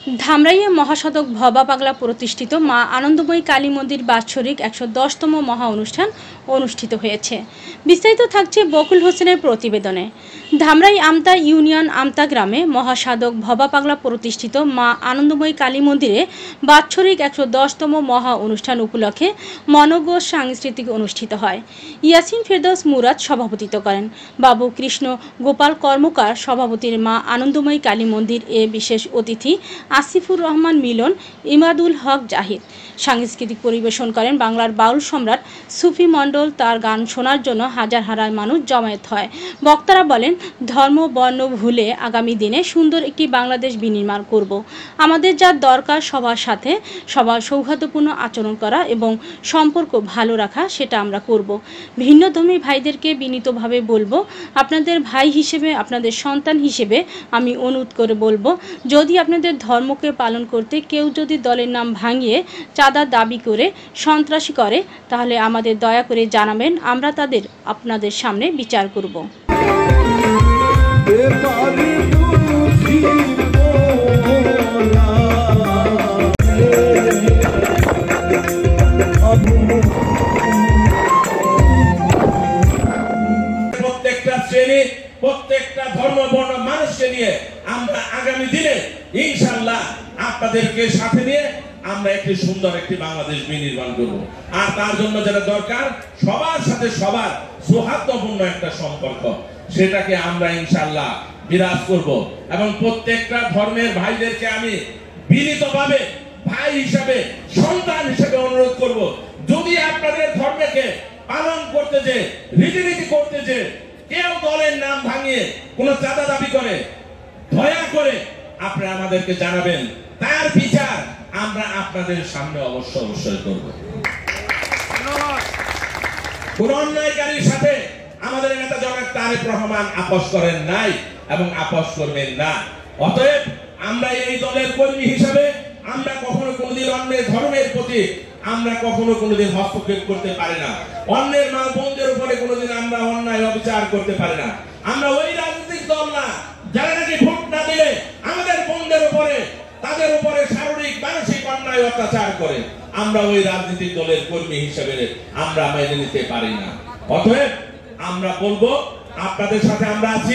ধামরাইয়ে মহাসড়ক ভবা পাগলা প্রতিষ্ঠিত মা আনন্দময়ী কালী মন্দির বাৎসরিক ১১০তম মহা অনুষ্ঠান অনুষ্ঠিত হয়েছে। বিস্তারিত থাকছে বকুল হোসেনের প্রতিবেদনে। ধামরাই আমতা ইউনিয়ন আমতা গ্রামে মহাসাধক ভবা পাগলা প্রতিষ্ঠিত মা আনন্দময়ী কালী মন্দিরে বাৎসরিক ১১০তম মহা অনুষ্ঠান উপলক্ষে মনোজ্ঞ সাংস্কৃতিক অনুষ্ঠিত হয়। ইয়াসিন ফেরদৌস মুরাদ সভাপতিত্ব করেন। বাবু কৃষ্ণ গোপাল কর্মকার সভাপতির মা আনন্দময়ী কালী মন্দির এ বিশেষ অতিথি আসিফুর রহমান মিলন, ইমাদুল হক জাহিদ। সাংস্কৃতিক পরিবেশন করেন বাংলার বাউল সম্রাট সুফি মণ্ডল। তার গান শোনার জন্য হাজার হাজার মানুষ জমায়েত হয়। বক্তারা বলেন, ধর্ম বর্ণ ভুলে আগামী দিনে সুন্দর একটি বাংলাদেশ বিনির্মাণ করব। আমাদের যা দরকার সবার সাথে সবার সৌহার্দ্যপূর্ণ আচরণ করা এবং সম্পর্ক ভালো রাখা, সেটা আমরা করব। ভিন্নধর্মী ভাইদেরকে বিনীতভাবে বলবো, আপনাদের ভাই হিসেবে, আপনাদের সন্তান হিসেবে আমি অনুরোধ করে বলবো, যদি আপনাদের ধর্মকে পালন করতে কেউ যদি দলের নাম ভাঙিয়ে চাঁদা দাবি করে সন্ত্রাসী করে, তাহলে আমাদের দয়া করে জানাবেন, আমরা তাদের আপনাদের সামনে বিচার করব। প্রত্যেকটা শ্রেণী, প্রত্যেকটা ধর্ম বর্ণ মানুষকে নিয়ে আমরা আগামী দিনে ইনশাআল্লাহ আপনাদেরকে সাথে নিয়ে আমরা একটি সুন্দর একটি বাংলাদেশ বিনির্মাণ করব। আর তার জন্য যেটা দরকার, সবার সাথে সবার সৌহার্দ্যপূর্ণ একটা সম্পর্ক, সেটাকে আমরা ইনশাআল্লাহ বিরাজ করব। এবং প্রত্যেকটা ধর্মের ভাইদেরকে আমি বিনীতভাবে ভাই হিসাবে, সন্তান হিসাবে অনুরোধ করব, যদি আপনাদের ধর্মকে পালন করতে যে, রীতিনীতি করতে যে কেউ দলের নাম ভাঙিয়ে কোন চাঁদা দাবি করে, দয়া করে আপনারা আমাদেরকে জানাবেন, তার বিচার আমরা আপনাদের সামনে অবশ্যই করব। কোন অন্যায়কারীর সাথে আমাদের নেতা জনাব তারেক রহমান আপোষ করেন নাই এবং আপোষ করবেন না। অতএব আমরা এই দলের কর্মী হিসাবে আমরা কখনো কোনোদিন অন্যের ধর্মের প্রতি আমরা কখনো কোনোদিন হস্তক্ষেপ করতে পারি না। অন্যের মা বোনদের উপরে কোনোদিন আমরা অন্যায় অবিচার করতে পারি না। আমরা ওই রাজনৈতিক দল না যারা নাকি ভোট না দিলে আমাদের বোনদের উপরে, তাদের উপরে শারীরিক মানসিক অন্যায় অত্যাচার করে। আমরা ওই রাজনৈতিক দলের কর্মী হিসেবে আমরা মেনে নিতে পারি না। অতএব আমরা বলবো, আপনাদের সাথে আমরা আছি।